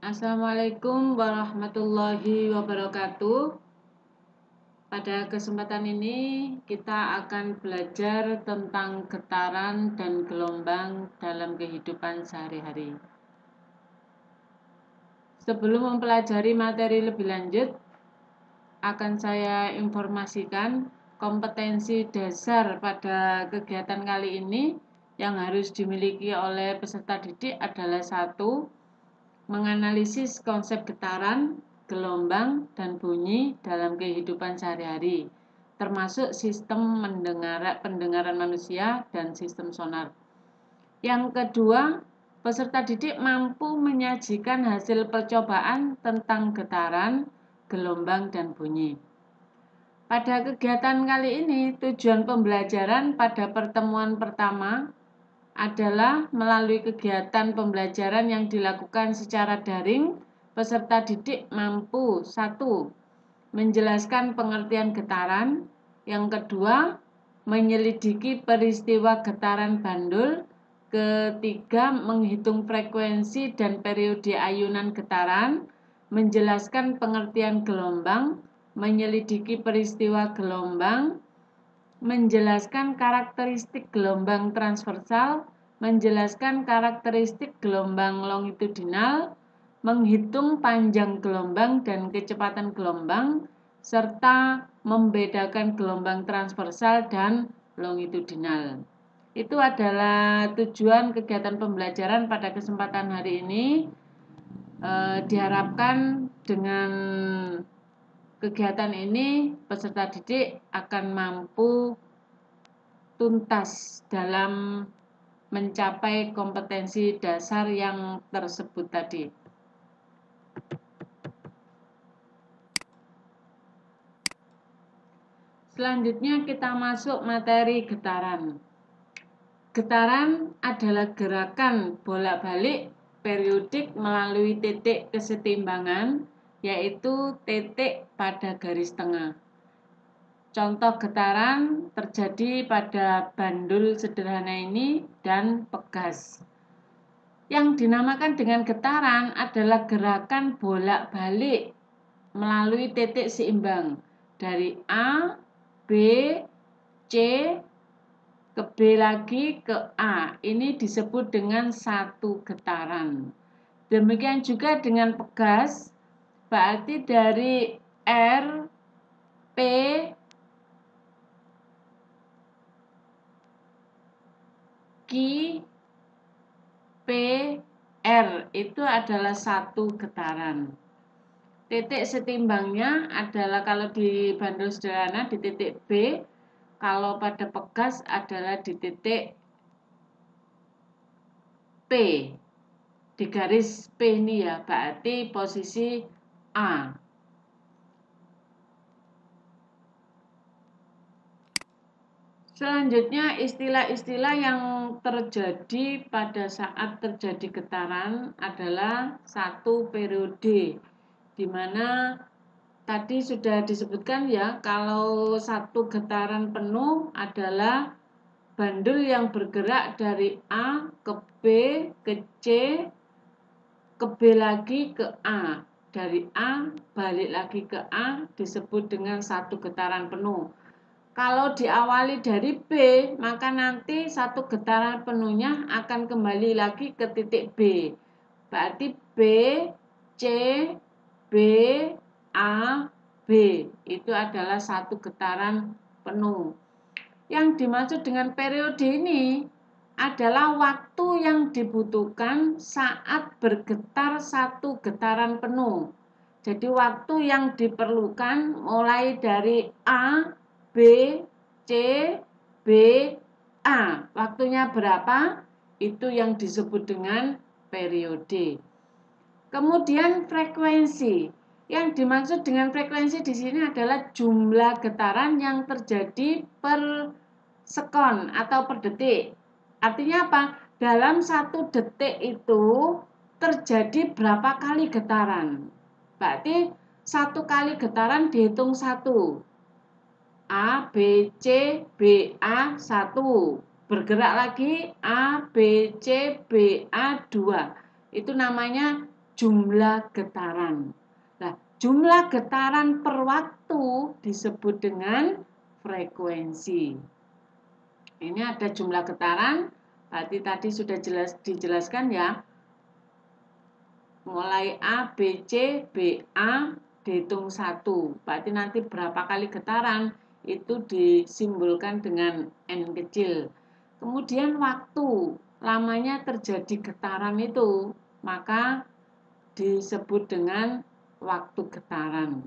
Assalamualaikum warahmatullahi wabarakatuh. Pada kesempatan ini kita akan belajar tentang getaran dan gelombang dalam kehidupan sehari-hari. Sebelum mempelajari materi lebih lanjut, akan saya informasikan kompetensi dasar pada kegiatan kali ini yang harus dimiliki oleh peserta didik adalah 1. Menganalisis konsep getaran, gelombang, dan bunyi dalam kehidupan sehari-hari, termasuk sistem pendengaran manusia dan sistem sonar. Yang kedua, peserta didik mampu menyajikan hasil percobaan tentang getaran, gelombang, dan bunyi. Pada kegiatan kali ini, tujuan pembelajaran pada pertemuan pertama adalah melalui kegiatan pembelajaran yang dilakukan secara daring, peserta didik mampu 1. Menjelaskan pengertian getaran, yang kedua, menyelidiki peristiwa getaran bandul, ketiga, menghitung frekuensi dan periode ayunan getaran, menjelaskan pengertian gelombang, menyelidiki peristiwa gelombang, menjelaskan karakteristik gelombang transversal, menjelaskan karakteristik gelombang longitudinal, menghitung panjang gelombang dan kecepatan gelombang, serta membedakan gelombang transversal dan longitudinal. Itu adalah tujuan kegiatan pembelajaran pada kesempatan hari ini. Diharapkan dengan kegiatan ini peserta didik akan mampu tuntas dalam mencapai kompetensi dasar yang tersebut tadi. Selanjutnya kita masuk materi getaran. Getaran adalah gerakan bolak-balik periodik melalui titik kesetimbangan, yaitu titik pada garis tengah. Contoh getaran terjadi pada bandul sederhana ini dan pegas. Yang dinamakan dengan getaran adalah gerakan bolak-balik melalui titik seimbang dari A, B, C, ke B lagi ke A. Ini disebut dengan satu getaran. Demikian juga dengan pegas, berarti dari R, P, Q, P, R itu adalah satu getaran. Titik setimbangnya adalah kalau di bandul sederhana di titik B, kalau pada pegas adalah di titik P. Di garis P ini ya, berarti posisi A. Selanjutnya istilah-istilah yang terjadi pada saat terjadi getaran adalah satu periode, di mana tadi sudah disebutkan ya, kalau satu getaran penuh adalah bandul yang bergerak dari A ke B ke C ke B lagi ke A. Dari A balik lagi ke A disebut dengan satu getaran penuh. Kalau diawali dari B, maka nanti satu getaran penuhnya akan kembali lagi ke titik B. Berarti B, C, B, A, B. Itu adalah satu getaran penuh. Yang dimaksud dengan periode ini adalah waktu yang dibutuhkan saat bergetar satu getaran penuh. Jadi waktu yang diperlukan mulai dari A, B, C, B, A. Waktunya berapa? Itu yang disebut dengan periode. Kemudian frekuensi. Yang dimaksud dengan frekuensi di sini adalah jumlah getaran yang terjadi per sekon atau per detik. Artinya apa? Dalam satu detik itu terjadi berapa kali getaran? Berarti satu kali getaran dihitung satu. A, B, C, B, A, 1. Bergerak lagi A, B, C, B, A, 2. Itu namanya jumlah getaran. Nah, jumlah getaran per waktu disebut dengan frekuensi. Ini ada jumlah getaran, berarti tadi sudah dijelaskan ya. Mulai A, B, C, B, A, dihitung 1. Berarti nanti berapa kali getaran itu disimbolkan dengan N kecil. Kemudian waktu lamanya terjadi getaran itu, maka disebut dengan waktu getaran.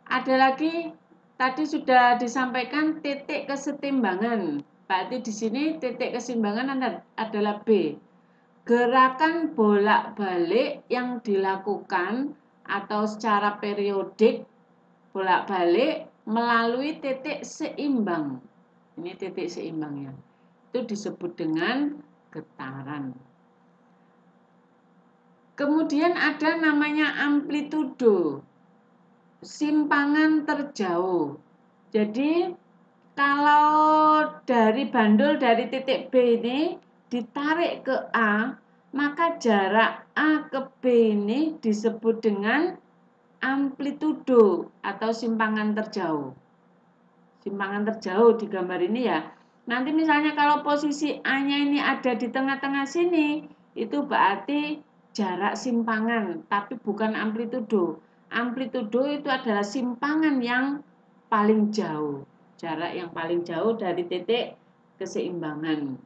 Ada lagi, tadi sudah disampaikan titik kesetimbangan. Berarti di sini titik keseimbangan adalah B. Gerakan bolak-balik yang dilakukan atau secara periodik bolak-balik melalui titik seimbang. Ini titik seimbangnya. Itu disebut dengan getaran. Kemudian ada namanya amplitudo, simpangan terjauh. Jadi kalau dari bandul dari titik B ini ditarik ke A, maka jarak A ke B ini disebut dengan amplitudo atau simpangan terjauh. Simpangan terjauh di gambar ini ya. Nanti misalnya kalau posisi A-nya ini ada di tengah-tengah sini, itu berarti jarak simpangan, tapi bukan amplitudo. Amplitudo itu adalah simpangan yang paling jauh, jarak yang paling jauh dari titik keseimbangan.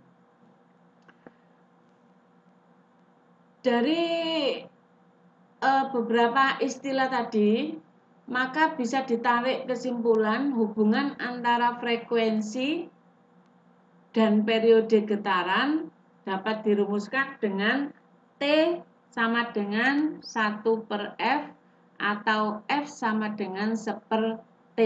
Dari beberapa istilah tadi, maka bisa ditarik kesimpulan hubungan antara frekuensi dan periode getaran dapat dirumuskan dengan T sama dengan 1/F atau F sama dengan 1/T.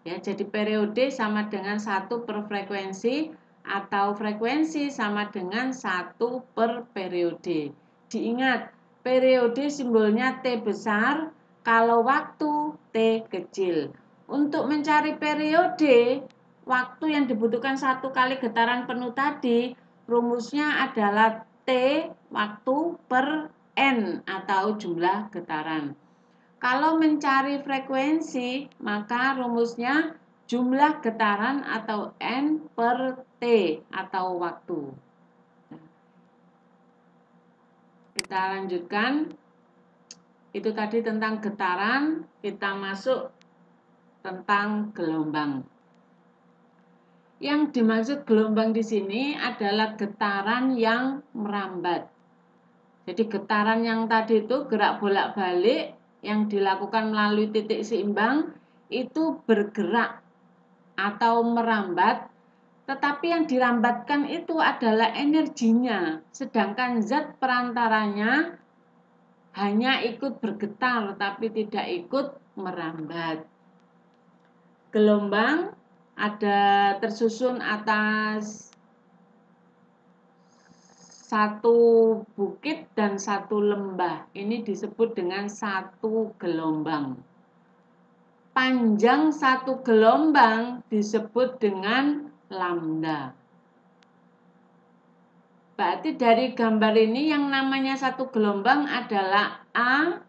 Ya, jadi periode sama dengan 1 per frekuensi atau frekuensi sama dengan 1 per periode. Diingat, periode simbolnya T besar, kalau waktu T kecil. Untuk mencari periode, waktu yang dibutuhkan 1 kali getaran penuh tadi, rumusnya adalah T waktu per N atau jumlah getaran. Kalau mencari frekuensi, maka rumusnya jumlah getaran atau N per T atau waktu. Kita lanjutkan. Itu tadi tentang getaran, kita masuk tentang gelombang. Yang dimaksud gelombang di sini adalah getaran yang merambat. Jadi getaran yang tadi itu gerak bolak-balik yang dilakukan melalui titik seimbang itu bergerak atau merambat, tetapi yang dirambatkan itu adalah energinya, sedangkan zat perantaranya hanya ikut bergetar tapi tidak ikut merambat. Gelombang ada tersusun atas satu bukit dan satu lembah. Ini disebut dengan satu gelombang. Panjang satu gelombang disebut dengan lambda. Berarti dari gambar ini yang namanya satu gelombang adalah A,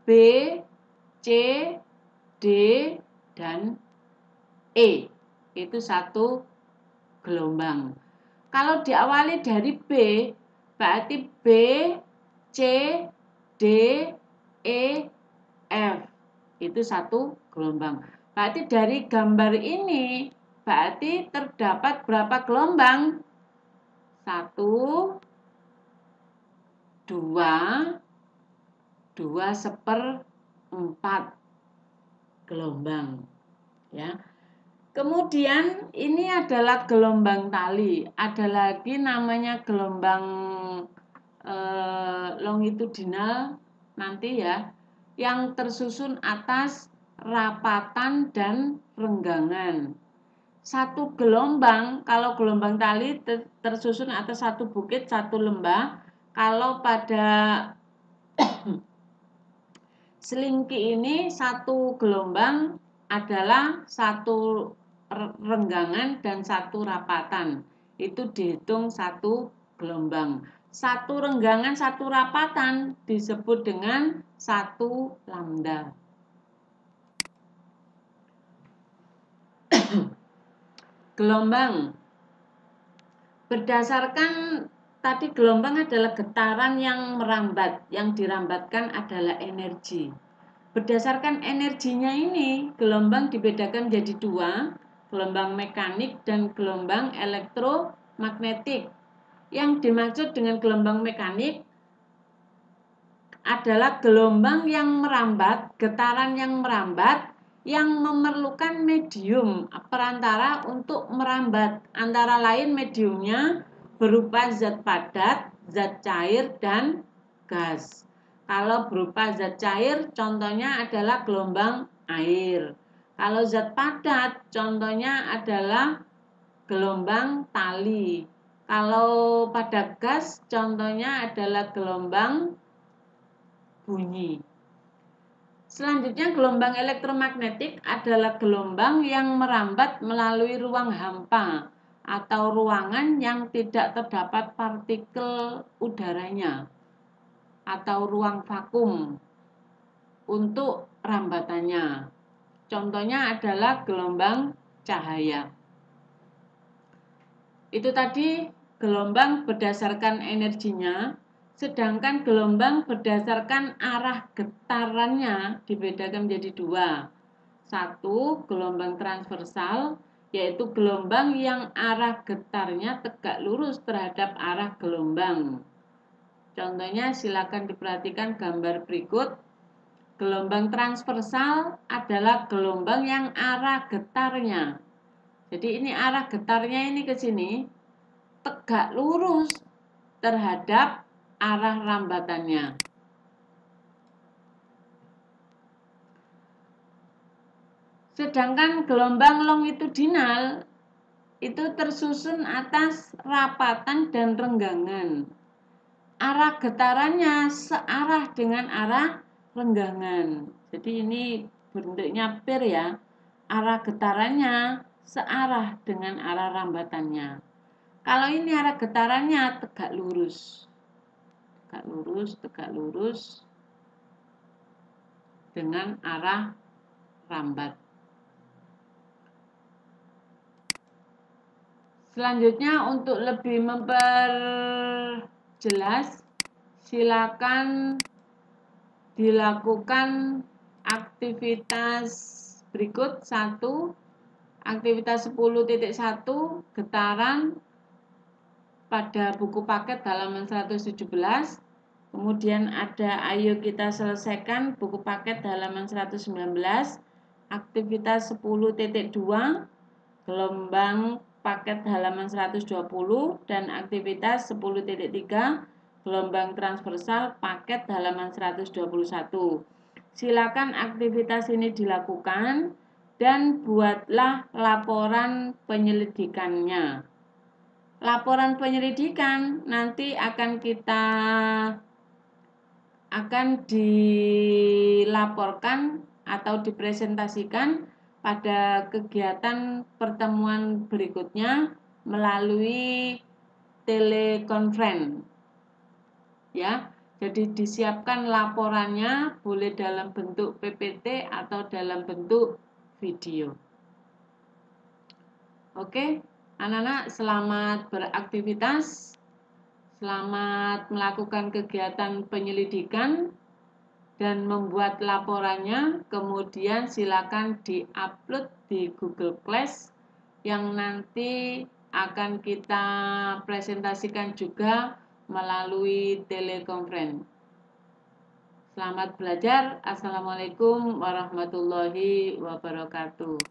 B, C, D, dan E. Itu satu gelombang. Kalau diawali dari B, berarti B, C, D, E, F. Itu satu gelombang. Berarti dari gambar ini, berarti terdapat berapa gelombang? 1, 2, 2/4 gelombang. Ya. Kemudian ini adalah gelombang tali. Ada lagi namanya gelombang longitudinal nanti ya, yang tersusun atas rapatan dan renggangan. Satu gelombang, kalau gelombang tali tersusun atas satu bukit, satu lembah. Kalau pada selingki ini satu gelombang adalah satu renggangan dan satu rapatan. Itu dihitung satu gelombang. satu renggangan, satu rapatan disebut dengan satu lambda. Gelombang. Berdasarkan tadi gelombang adalah getaran yang merambat, yang dirambatkan adalah energi. Berdasarkan energinya ini, gelombang dibedakan menjadi dua, gelombang mekanik dan gelombang elektromagnetik. Yang dimaksud dengan gelombang mekanik adalah gelombang yang merambat, getaran yang merambat, yang memerlukan medium perantara untuk merambat. Antara lain mediumnya berupa zat padat, zat cair, dan gas. Kalau berupa zat cair, contohnya adalah gelombang air. Kalau zat padat, contohnya adalah gelombang tali. Kalau pada gas, contohnya adalah gelombang bunyi. Selanjutnya, gelombang elektromagnetik adalah gelombang yang merambat melalui ruang hampa atau ruangan yang tidak terdapat partikel udaranya atau ruang vakum untuk rambatannya. Contohnya adalah gelombang cahaya. Itu tadi gelombang berdasarkan energinya. Sedangkan gelombang berdasarkan arah getarannya dibedakan menjadi dua. Satu, gelombang transversal, yaitu gelombang yang arah getarnya tegak lurus terhadap arah gelombang. Contohnya silakan diperhatikan gambar berikut. Gelombang transversal adalah gelombang yang arah getarnya. Jadi ini arah getarnya ini ke sini, tegak lurus terhadap arah rambatannya. Sedangkan gelombang longitudinal itu tersusun atas rapatan dan renggangan. Arah getarannya searah dengan arah renggangan. Jadi ini bentuknya pir ya. Arah getarannya searah dengan arah rambatannya. Kalau ini arah getarannya tegak lurus. Tegak lurus dengan arah rambat. Selanjutnya untuk lebih memperjelas, silakan dilakukan aktivitas berikut. 1. Aktivitas 10.1 getaran pada buku paket halaman 117. Kemudian ada ayo kita selesaikan buku paket halaman 119. Aktivitas 10.2 gelombang paket halaman 120 dan aktivitas 10.3 gelombang transversal paket halaman 121. Silakan aktivitas ini dilakukan dan buatlah laporan penyelidikannya. Laporan penyelidikan nanti akan dilaporkan atau dipresentasikan pada kegiatan pertemuan berikutnya melalui telekonferensi. Ya, jadi disiapkan laporannya boleh dalam bentuk PPT atau dalam bentuk video. Oke, anak-anak selamat beraktivitas. Selamat melakukan kegiatan penyelidikan dan membuat laporannya, kemudian silakan di-upload di Google Class yang nanti akan kita presentasikan juga melalui telekonferensi. Selamat belajar. Assalamualaikum warahmatullahi wabarakatuh.